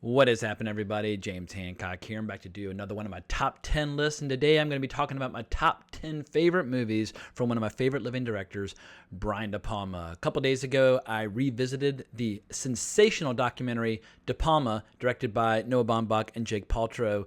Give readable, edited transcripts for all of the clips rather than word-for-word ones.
What is happening, everybody? James Hancock here. I'm back to do another one of my top 10 lists, and today I'm going to be talking about my top 10 favorite movies from one of my favorite living directors, Brian De Palma. A couple days ago, I revisited the sensational documentary De Palma, directed by Noah Baumbach and Jake Paltrow.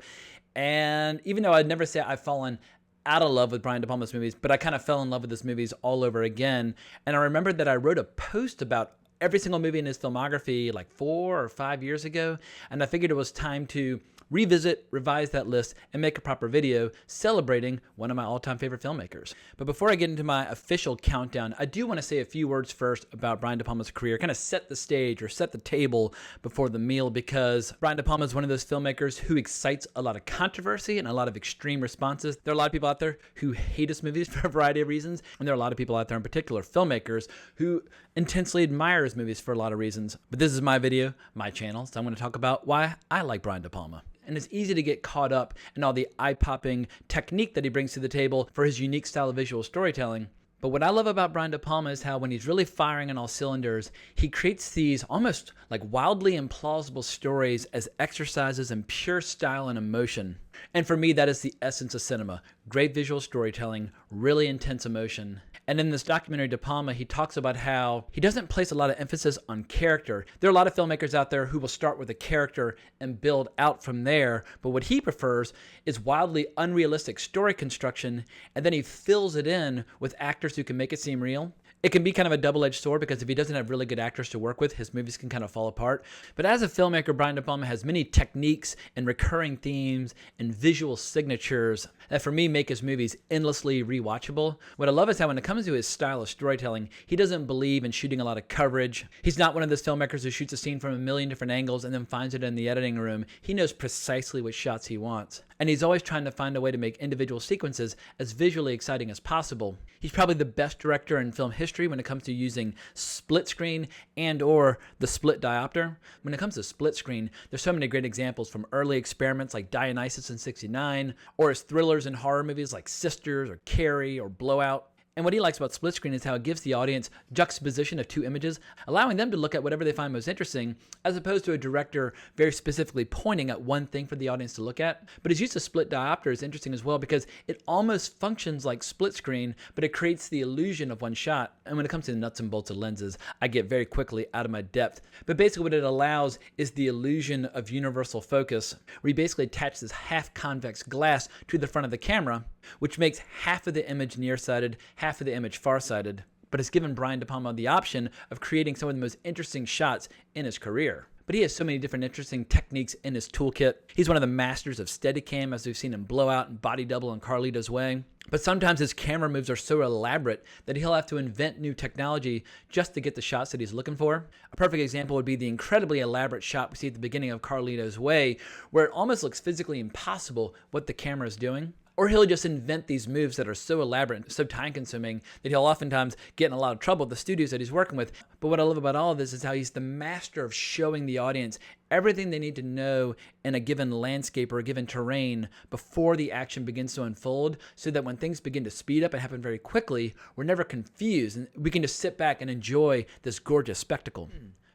And even though I'd never say I've fallen out of love with Brian De Palma's movies, but I kind of fell in love with his movies all over again. And I remembered that I wrote a post about every single movie in his filmography like 4 or 5 years ago, and I figured it was time to revisit, revise that list, and make a proper video celebrating one of my all-time favorite filmmakers. But before I get into my official countdown, I do want to say a few words first about Brian De Palma's career, kind of set the stage or set the table before the meal, because Brian De Palma is one of those filmmakers who excites a lot of controversy and a lot of extreme responses. There are a lot of people out there who hate his movies for a variety of reasons, and there are a lot of people out there, in particular filmmakers, who intensely admire his movies for a lot of reasons. But this is my video, my channel, so I'm going to talk about why I like Brian De Palma. And it's easy to get caught up in all the eye-popping technique that he brings to the table for his unique style of visual storytelling. But what I love about Brian De Palma is how when he's really firing on all cylinders, he creates these almost like wildly implausible stories as exercises in pure style and emotion. And for me, that is the essence of cinema. Great visual storytelling, really intense emotion. And in this documentary, De Palma, he talks about how he doesn't place a lot of emphasis on character. There are a lot of filmmakers out there who will start with a character and build out from there. But what he prefers is wildly unrealistic story construction, and then he fills it in with actors who can make it seem real. It can be kind of a double-edged sword, because if he doesn't have really good actors to work with, his movies can kind of fall apart. But as a filmmaker, Brian De Palma has many techniques and recurring themes and visual signatures that for me make his movies endlessly rewatchable. What I love is how when it comes to his style of storytelling, he doesn't believe in shooting a lot of coverage. He's not one of those filmmakers who shoots a scene from a million different angles and then finds it in the editing room. He knows precisely what shots he wants. And he's always trying to find a way to make individual sequences as visually exciting as possible. He's probably the best director in film history when it comes to using split screen and or the split diopter. When it comes to split screen, there's so many great examples, from early experiments like Dionysus in '69, or his thrillers and horror movies like Sisters or Carrie or Blowout. And what he likes about split screen is how it gives the audience juxtaposition of two images, allowing them to look at whatever they find most interesting, as opposed to a director very specifically pointing at one thing for the audience to look at. But his use of split diopter is interesting as well, because it almost functions like split screen, but it creates the illusion of one shot. And when it comes to the nuts and bolts of lenses, I get very quickly out of my depth. But basically what it allows is the illusion of universal focus, where he basically attaches this half-convex glass to the front of the camera, which makes half of the image nearsighted, half of the image farsighted. But it's given Brian De Palma the option of creating some of the most interesting shots in his career. But he has so many different interesting techniques in his toolkit. He's one of the masters of Steadicam, as we've seen in Blowout and Body Double and Carlito's Way. But sometimes his camera moves are so elaborate that he'll have to invent new technology just to get the shots that he's looking for. A perfect example would be the incredibly elaborate shot we see at the beginning of Carlito's Way, where it almost looks physically impossible what the camera is doing. Or he'll just invent these moves that are so elaborate and so time-consuming that he'll oftentimes get in a lot of trouble with the studios that he's working with. But what I love about all of this is how he's the master of showing the audience everything they need to know in a given landscape or a given terrain before the action begins to unfold, so that when things begin to speed up and happen very quickly, we're never confused and we can just sit back and enjoy this gorgeous spectacle.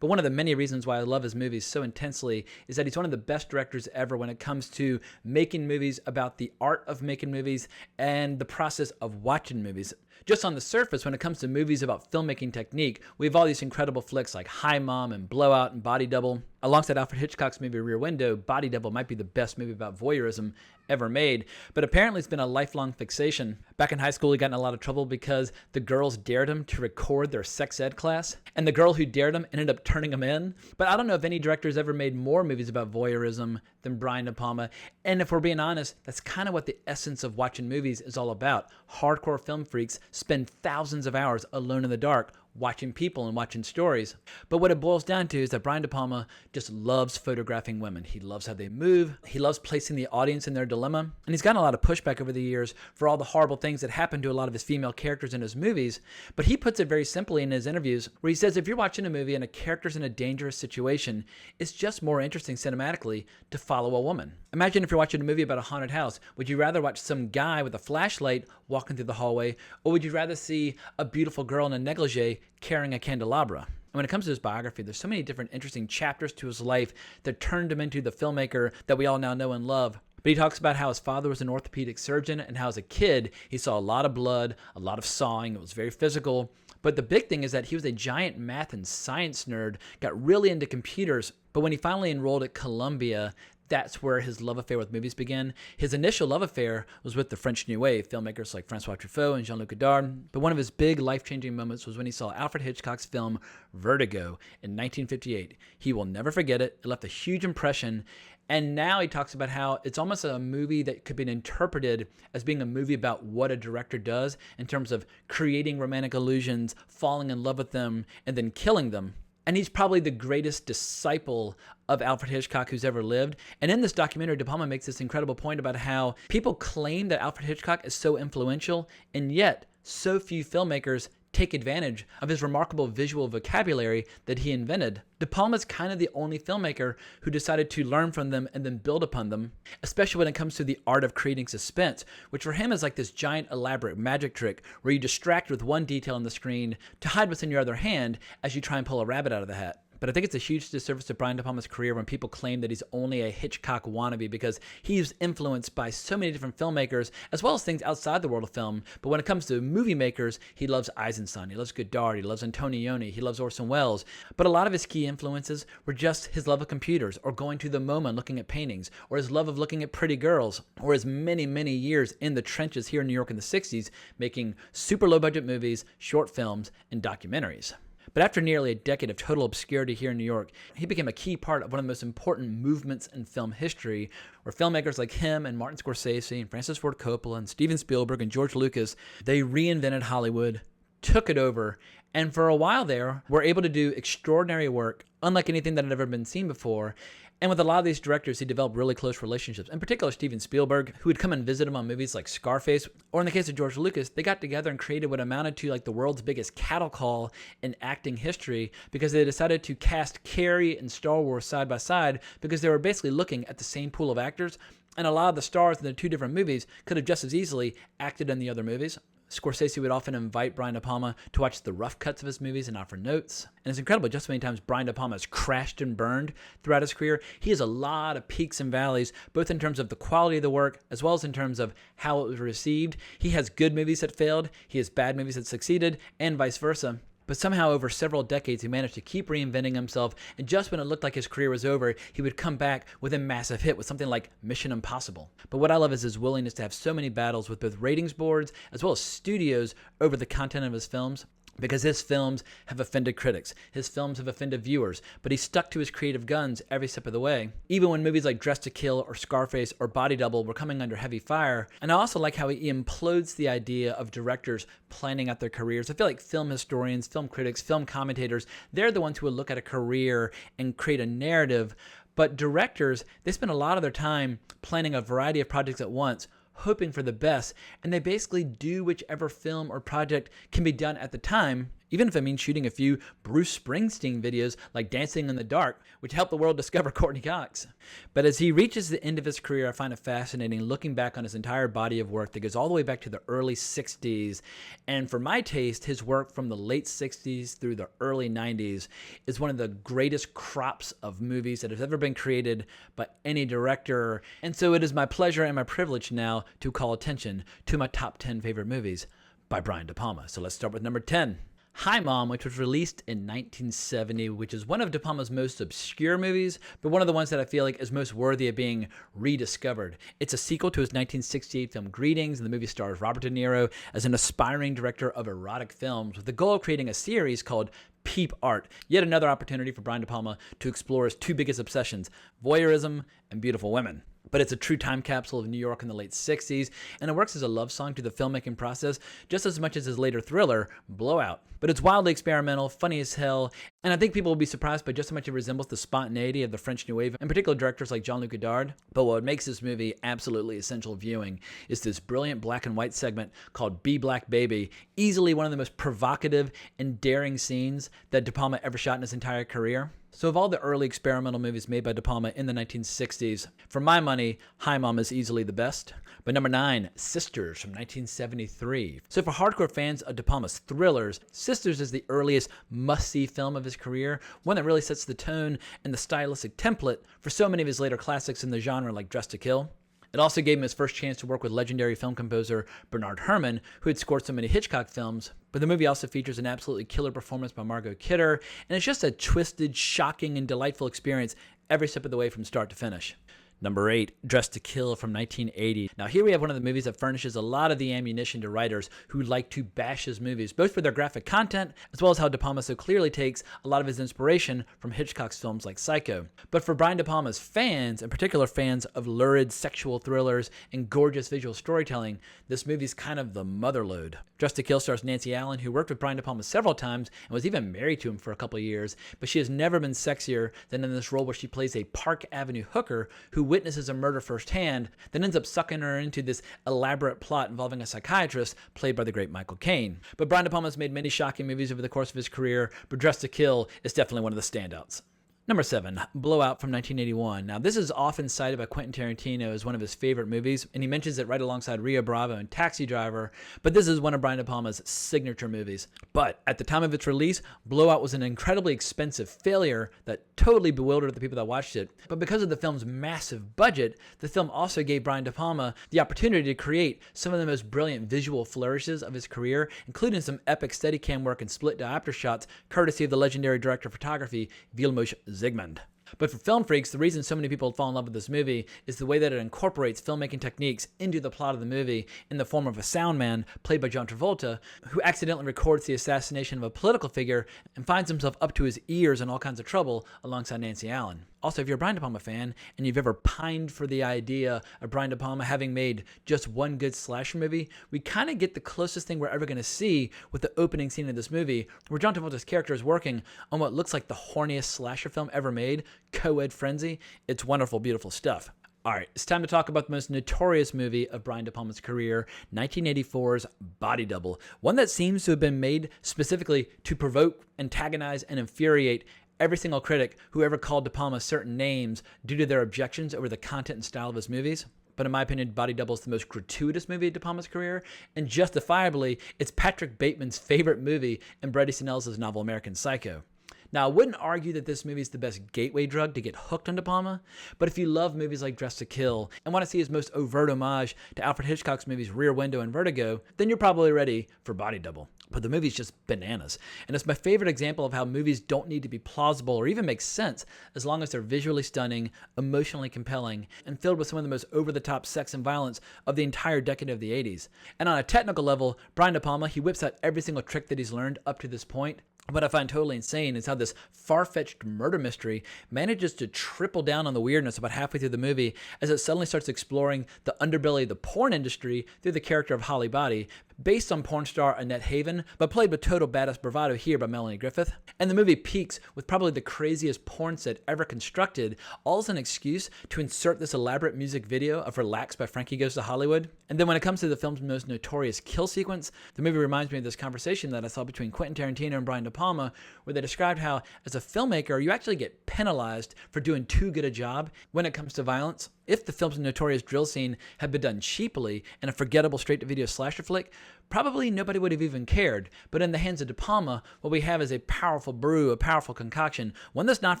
But one of the many reasons why I love his movies so intensely is that he's one of the best directors ever when it comes to making movies about the art of making movies and the process of watching movies. Just on the surface, when it comes to movies about filmmaking technique, we have all these incredible flicks like Hi Mom and Blowout and Body Double. Alongside Alfred Hitchcock's movie Rear Window, Body Double might be the best movie about voyeurism ever made, but apparently it's been a lifelong fixation. Back in high school, he got in a lot of trouble because the girls dared him to record their sex ed class, and the girl who dared him ended up turning him in. But I don't know if any director has ever made more movies about voyeurism than Brian De Palma, and if we're being honest, that's kind of what the essence of watching movies is all about. Hardcore film freaks spend thousands of hours alone in the dark watching people and watching stories. But what it boils down to is that Brian De Palma just loves photographing women. He loves how they move. He loves placing the audience in their dilemma. And he's gotten a lot of pushback over the years for all the horrible things that happen to a lot of his female characters in his movies. But he puts it very simply in his interviews, where he says if you're watching a movie and a character's in a dangerous situation, it's just more interesting cinematically to follow a woman. Imagine if you're watching a movie about a haunted house. Would you rather watch some guy with a flashlight walking through the hallway, or would you rather see a beautiful girl in a negligee carrying a candelabra. And when it comes to his biography, there's so many different interesting chapters to his life that turned him into the filmmaker that we all now know and love. But he talks about how his father was an orthopedic surgeon and how as a kid, he saw a lot of blood, a lot of sawing. It was very physical. But the big thing is that he was a giant math and science nerd, got really into computers. But when he finally enrolled at Columbia, that's where his love affair with movies began. His initial love affair was with the French New Wave, filmmakers like Francois Truffaut and Jean-Luc Godard. But one of his big life-changing moments was when he saw Alfred Hitchcock's film Vertigo in 1958. He will never forget it. It left a huge impression. And now he talks about how it's almost a movie that could be interpreted as being a movie about what a director does in terms of creating romantic illusions, falling in love with them, and then killing them. And he's probably the greatest disciple of Alfred Hitchcock who's ever lived. And in this documentary, De Palma makes this incredible point about how people claim that Alfred Hitchcock is so influential, and yet so few filmmakers take advantage of his remarkable visual vocabulary that he invented. De Palma's kind of the only filmmaker who decided to learn from them and then build upon them, especially when it comes to the art of creating suspense, which for him is like this giant elaborate magic trick where you distract with one detail on the screen to hide what's in your other hand as you try and pull a rabbit out of the hat. But I think it's a huge disservice to Brian De Palma's career when people claim that he's only a Hitchcock wannabe, because he's influenced by so many different filmmakers, as well as things outside the world of film. But when it comes to movie makers, he loves Eisenstein, he loves Godard, he loves Antonioni, he loves Orson Welles. But a lot of his key influences were just his love of computers, or going to the MoMA and looking at paintings, or his love of looking at pretty girls, or his many, many years in the trenches here in New York in the 60s, making super low-budget movies, short films, and documentaries. But after nearly a decade of total obscurity here in New York, he became a key part of one of the most important movements in film history, where filmmakers like him and Martin Scorsese and Francis Ford Coppola and Steven Spielberg and George Lucas, they reinvented Hollywood, took it over, and for a while there, were able to do extraordinary work, unlike anything that had ever been seen before. And with a lot of these directors, he developed really close relationships. In particular, Steven Spielberg, who would come and visit him on movies like Scarface, or in the case of George Lucas, they got together and created what amounted to like the world's biggest cattle call in acting history, because they decided to cast Carrie and Star Wars side by side, because they were basically looking at the same pool of actors, and a lot of the stars in the two different movies could have just as easily acted in the other movies. Scorsese would often invite Brian De Palma to watch the rough cuts of his movies and offer notes. And it's incredible just how many times Brian De Palma has crashed and burned throughout his career. He has a lot of peaks and valleys, both in terms of the quality of the work, as well as in terms of how it was received. He has good movies that failed, he has bad movies that succeeded, and vice versa. But somehow over several decades, he managed to keep reinventing himself, and just when it looked like his career was over, he would come back with a massive hit with something like Mission Impossible. But what I love is his willingness to have so many battles with both ratings boards as well as studios over the content of his films, because his films have offended critics, his films have offended viewers, but he stuck to his creative guns every step of the way, even when movies like Dressed to Kill or Scarface or Body Double were coming under heavy fire. And I also like how he implodes the idea of directors planning out their careers. I feel like film historians, film critics, film commentators, they're the ones who will look at a career and create a narrative, but directors, they spend a lot of their time planning a variety of projects at once, hoping for the best, and they basically do whichever film or project can be done at the time, even if it means shooting a few Bruce Springsteen videos like Dancing in the Dark, which helped the world discover Courtney Cox. But as he reaches the end of his career, I find it fascinating looking back on his entire body of work that goes all the way back to the early 60s. And for my taste, his work from the late 60s through the early 90s is one of the greatest crops of movies that has ever been created by any director. And so it is my pleasure and my privilege now to call attention to my top 10 favorite movies by Brian De Palma. So let's start with number 10. Hi Mom, which was released in 1970, which is one of De Palma's most obscure movies, but one of the ones that I feel like is most worthy of being rediscovered. It's a sequel to his 1968 film Greetings, and the movie stars Robert De Niro as an aspiring director of erotic films with the goal of creating a series called Peep Art. Yet another opportunity for Brian De Palma to explore his two biggest obsessions, voyeurism and beautiful women. But it's a true time capsule of New York in the late 60s, and it works as a love song to the filmmaking process just as much as his later thriller, Blowout. But it's wildly experimental, funny as hell, and I think people will be surprised by just how much it resembles the spontaneity of the French New Wave, in particular directors like Jean-Luc Godard. But what makes this movie absolutely essential viewing is this brilliant black and white segment called Be Black Baby, easily one of the most provocative and daring scenes that De Palma ever shot in his entire career. So of all the early experimental movies made by De Palma in the 1960s, for my money, Hi Mom is easily the best. But number 9, Sisters from 1973. So for hardcore fans of De Palma's thrillers, Sisters is the earliest must-see film of his career, one that really sets the tone and the stylistic template for so many of his later classics in the genre like Dressed to Kill. It also gave him his first chance to work with legendary film composer Bernard Herrmann, who had scored so many Hitchcock films, but the movie also features an absolutely killer performance by Margot Kidder, and it's just a twisted, shocking, and delightful experience every step of the way from start to finish. Number 8, Dressed to Kill from 1980. Now here we have one of the movies that furnishes a lot of the ammunition to writers who like to bash his movies, both for their graphic content, as well as how De Palma so clearly takes a lot of his inspiration from Hitchcock's films like Psycho. But for Brian De Palma's fans, in particular fans of lurid sexual thrillers and gorgeous visual storytelling, this movie's kind of the mother lode. Dressed to Kill stars Nancy Allen, who worked with Brian De Palma several times and was even married to him for a couple of years, but she has never been sexier than in this role where she plays a Park Avenue hooker who witnesses a murder firsthand, then ends up sucking her into this elaborate plot involving a psychiatrist played by the great Michael Caine. But Brian De Palma has made many shocking movies over the course of his career, but Dressed to Kill is definitely one of the standouts. Number 7, Blowout from 1981. Now, this is often cited by Quentin Tarantino as one of his favorite movies, and he mentions it right alongside Rio Bravo and Taxi Driver, but this is one of Brian De Palma's signature movies. But at the time of its release, Blowout was an incredibly expensive failure that totally bewildered the people that watched it. But because of the film's massive budget, the film also gave Brian De Palma the opportunity to create some of the most brilliant visual flourishes of his career, including some epic Steadicam work and split diopter shots, courtesy of the legendary director of photography, Vilmos Zsigmond. But for film freaks, the reason so many people fall in love with this movie is the way that it incorporates filmmaking techniques into the plot of the movie in the form of a sound man, played by John Travolta, who accidentally records the assassination of a political figure and finds himself up to his ears in all kinds of trouble alongside Nancy Allen. Also, if you're a Brian De Palma fan and you've ever pined for the idea of Brian De Palma having made just one good slasher movie, we kind of get the closest thing we're ever going to see with the opening scene of this movie, where John Travolta's character is working on what looks like the horniest slasher film ever made, Co-Ed Frenzy. It's wonderful, beautiful stuff. All right, it's time to talk about the most notorious movie of Brian De Palma's career, 1984's Body Double, one that seems to have been made specifically to provoke, antagonize, and infuriate every single critic who ever called De Palma certain names due to their objections over the content and style of his movies. But in my opinion, Body Double is the most gratuitous movie of De Palma's career, and justifiably, it's Patrick Bateman's favorite movie and Bret Easton Ellis' novel American Psycho. Now, I wouldn't argue that this movie is the best gateway drug to get hooked on De Palma, but if you love movies like Dressed to Kill and want to see his most overt homage to Alfred Hitchcock's movies Rear Window and Vertigo, then you're probably ready for Body Double. But the movie's just bananas, and it's my favorite example of how movies don't need to be plausible or even make sense as long as they're visually stunning, emotionally compelling, and filled with some of the most over-the-top sex and violence of the entire decade of the 80s. And on a technical level, Brian De Palma, he whips out every single trick that he's learned up to this point. What I find totally insane is how this far-fetched murder mystery manages to triple down on the weirdness about halfway through the movie as it suddenly starts exploring the underbelly of the porn industry through the character of Holly Body, based on porn star Annette Haven, but played with total badass bravado here by Melanie Griffith. And the movie peaks with probably the craziest porn set ever constructed, all as an excuse to insert this elaborate music video of Relax by Frankie Goes to Hollywood. And then when it comes to the film's most notorious kill sequence, the movie reminds me of this conversation that I saw between Quentin Tarantino and Brian De Palma, where they described how, as a filmmaker, you actually get penalized for doing too good a job when it comes to violence. If the film's notorious drill scene had been done cheaply in a forgettable straight-to-video slasher flick, probably nobody would have even cared. But in the hands of De Palma, what we have is a powerful brew, a powerful concoction, one that's not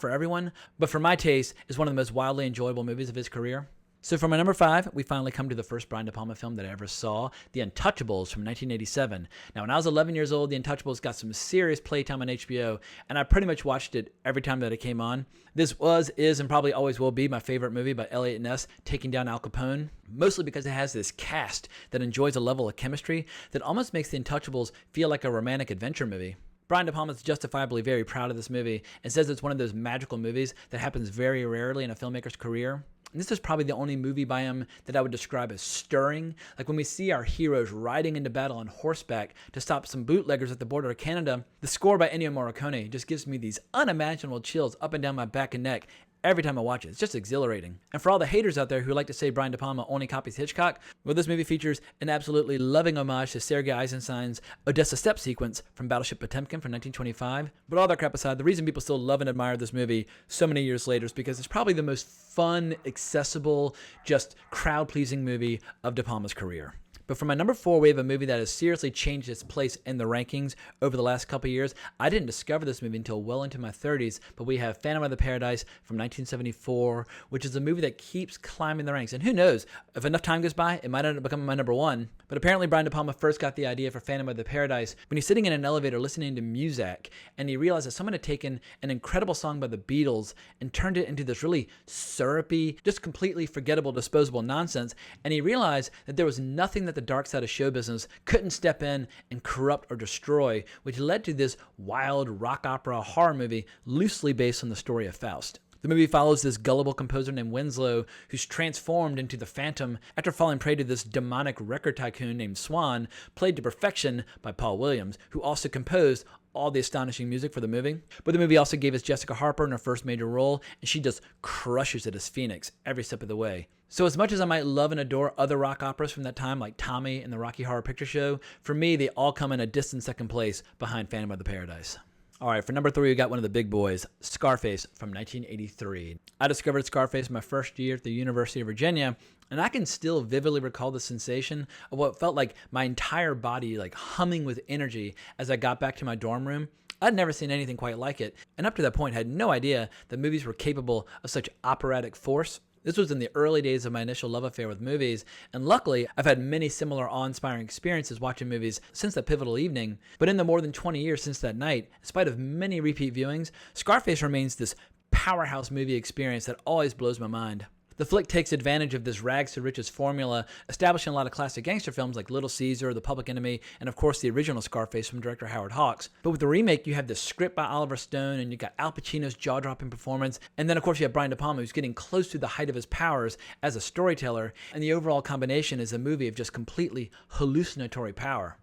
for everyone, but for my taste is one of the most wildly enjoyable movies of his career. So for my number 5, we finally come to the first Brian De Palma film that I ever saw, The Untouchables from 1987. Now, when I was 11 years old, The Untouchables got some serious playtime on HBO, and I pretty much watched it every time that it came on. This was, is, and probably always will be my favorite movie by Elliot Ness taking down Al Capone, mostly because it has this cast that enjoys a level of chemistry that almost makes The Untouchables feel like a romantic adventure movie. Brian De Palma is justifiably very proud of this movie and says it's one of those magical movies that happens very rarely in a filmmaker's career. And this is probably the only movie by him that I would describe as stirring. Like when we see our heroes riding into battle on horseback to stop some bootleggers at the border of Canada, the score by Ennio Morricone just gives me these unimaginable chills up and down my back and neck every time I watch it. It's just exhilarating. And for all the haters out there who like to say Brian De Palma only copies Hitchcock, well, this movie features an absolutely loving homage to Sergei Eisenstein's Odessa Steppe sequence from Battleship Potemkin from 1925. But all that crap aside, the reason people still love and admire this movie so many years later is because it's probably the most fun, accessible, just crowd-pleasing movie of De Palma's career. But for my number 4, we have a movie that has seriously changed its place in the rankings over the last couple of years. I didn't discover this movie until well into my 30s, but we have Phantom of the Paradise from 1974, which is a movie that keeps climbing the ranks. And who knows, if enough time goes by, it might end up becoming my number 1. But apparently Brian De Palma first got the idea for Phantom of the Paradise when he's sitting in an elevator listening to music, and he realized that someone had taken an incredible song by the Beatles and turned it into this really syrupy, just completely forgettable, disposable nonsense. And he realized that there was nothing that the dark side of show business couldn't step in and corrupt or destroy, which led to this wild rock opera horror movie loosely based on the story of Faust. The movie follows this gullible composer named Winslow, who's transformed into the Phantom after falling prey to this demonic record tycoon named Swan, played to perfection by Paul Williams, who also composed all the astonishing music for the movie. But the movie also gave us Jessica Harper in her first major role, and she just crushes it as Phoenix every step of the way. So as much as I might love and adore other rock operas from that time, like Tommy and the Rocky Horror Picture Show, for me, they all come in a distant second place behind Phantom of the Paradise. All right, for number 3, we got one of the big boys, Scarface from 1983. I discovered Scarface my first year at the University of Virginia, and I can still vividly recall the sensation of what felt like my entire body like humming with energy as I got back to my dorm room. I'd never seen anything quite like it, and up to that point had no idea that movies were capable of such operatic force. This was in the early days of my initial love affair with movies, and luckily, I've had many similar awe-inspiring experiences watching movies since that pivotal evening. But in the more than 20 years since that night, in spite of many repeat viewings, Scarface remains this powerhouse movie experience that always blows my mind. The flick takes advantage of this rags to riches formula, establishing a lot of classic gangster films like Little Caesar, The Public Enemy, and of course the original Scarface from director Howard Hawks. But with the remake, you have this script by Oliver Stone, and you got Al Pacino's jaw-dropping performance, and then of course you have Brian De Palma, who's getting close to the height of his powers as a storyteller, and the overall combination is a movie of just completely hallucinatory power.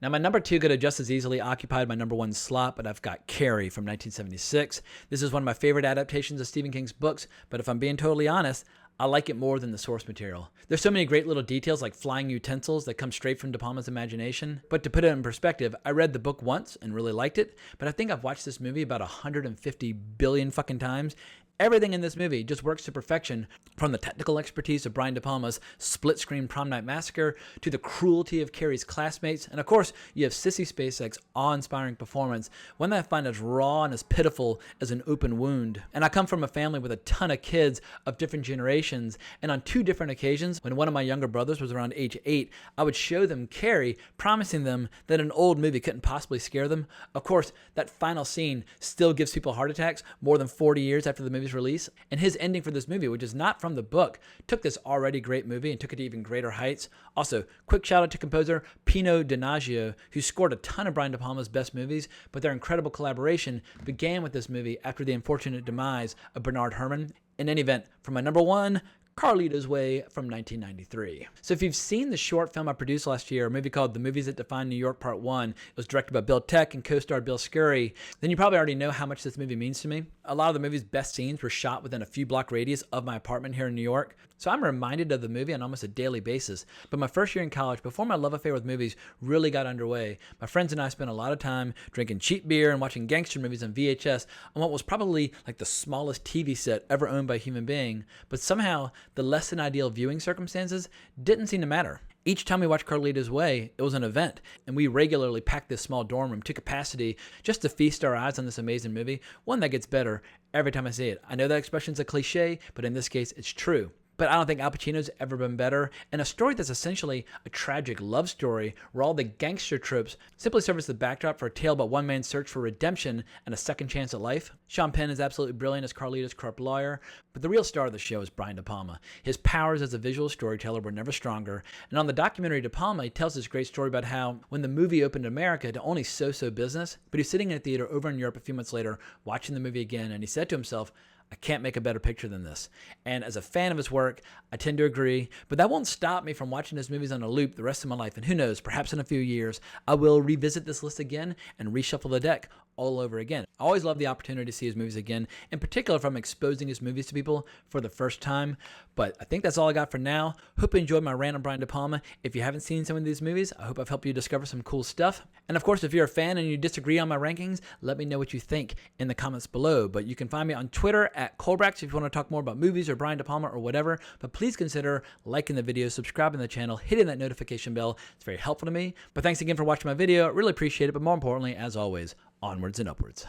Now, my number 2 could have just as easily occupied my number 1 slot, but I've got Carrie from 1976. This is one of my favorite adaptations of Stephen King's books, but if I'm being totally honest, I like it more than the source material. There's so many great little details like flying utensils that come straight from De Palma's imagination. But to put it in perspective, I read the book once and really liked it, but I think I've watched this movie about 150 billion fucking times. Everything in this movie just works to perfection, from the technical expertise of Brian De Palma's split-screen Prom Night Massacre to the cruelty of Carrie's classmates, and of course, you have Sissy Spacek's awe-inspiring performance, one that I find as raw and as pitiful as an open wound. And I come from a family with a ton of kids of different generations, and on 2 different occasions, when one of my younger brothers was around age 8, I would show them Carrie, promising them that an old movie couldn't possibly scare them. Of course, that final scene still gives people heart attacks more than 40 years after the movie's release, and his ending for this movie, which is not from the book, took this already great movie and took it to even greater heights. Also, quick shout out to composer Pino Donaggio, who scored a ton of Brian De Palma's best movies, but their incredible collaboration began with this movie after the unfortunate demise of Bernard Herrmann. In any event, for my number 1, Carlito's Way from 1993. So if you've seen the short film I produced last year, a movie called The Movies That Define New York Part 1, it was directed by Bill Tech and co-starred Bill Scurry, then you probably already know how much this movie means to me. A lot of the movie's best scenes were shot within a few block radius of my apartment here in New York, so I'm reminded of the movie on almost a daily basis. But my first year in college, before my love affair with movies really got underway, my friends and I spent a lot of time drinking cheap beer and watching gangster movies on VHS on what was probably like the smallest TV set ever owned by a human being, but somehow the less than ideal viewing circumstances didn't seem to matter. Each time we watched Carlito's Way, it was an event, and we regularly packed this small dorm room to capacity just to feast our eyes on this amazing movie, one that gets better every time I see it. I know that expression's a cliche, but in this case, it's true. But I don't think Al Pacino's ever been better, and a story that's essentially a tragic love story where all the gangster tropes simply serve as the backdrop for a tale about one man's search for redemption and a second chance at life. Sean Penn is absolutely brilliant as Carlito's corrupt lawyer, but the real star of the show is Brian De Palma. His powers as a visual storyteller were never stronger, and on the documentary De Palma, he tells this great story about how when the movie opened in America to only so-so business, but he's sitting in a theater over in Europe a few months later watching the movie again, and he said to himself, I can't make a better picture than this. And as a fan of his work, I tend to agree, but that won't stop me from watching his movies on a loop the rest of my life. And who knows, perhaps in a few years, I will revisit this list again and reshuffle the deck, all over again. I always love the opportunity to see his movies again, in particular if I'm exposing his movies to people for the first time. But I think that's all I got for now. Hope you enjoyed my rant on Brian De Palma. If you haven't seen some of these movies, I hope I've helped you discover some cool stuff. And of course, if you're a fan and you disagree on my rankings, let me know what you think in the comments below. But you can find me on Twitter at Colbrax if you want to talk more about movies or Brian De Palma or whatever. But please consider liking the video, subscribing to the channel, hitting that notification bell. It's very helpful to me. But thanks again for watching my video. I really appreciate it. But more importantly, as always, onwards and upwards.